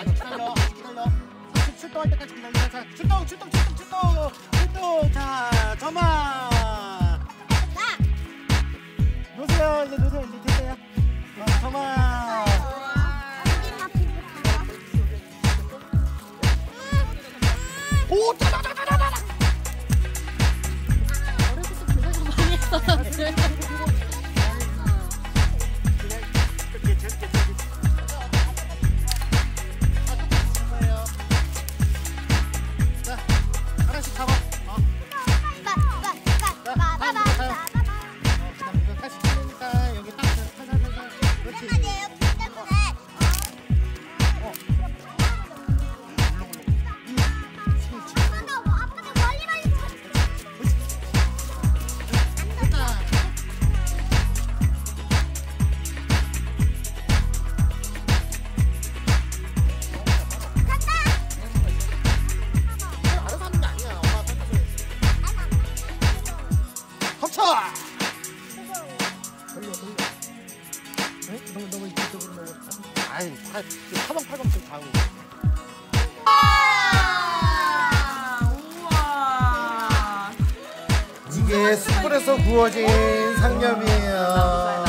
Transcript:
아직 기다려. 아직 기다려. 출동할 때까지 기다려. 자, 출동. 자, 저만. 놓으세요. 이제 놓으세요. 이제 됐어요. 저만. 오, 짜자자자자자. 어렸을 때 그 생각 많이 했었는데. 자, 하나씩 잡아. 다시 치니까 여기 딱 살살살살. 그렇지. 알아서 하는 게 아니야. 엄마가 펼쳐줘야지. 덮쳐! 돌려. 너무 이쪽으로 넣어. 아이, 사방팔방 지금 다 하고 있어. 우와. 이게 숯불에서 구워진 상념이에요.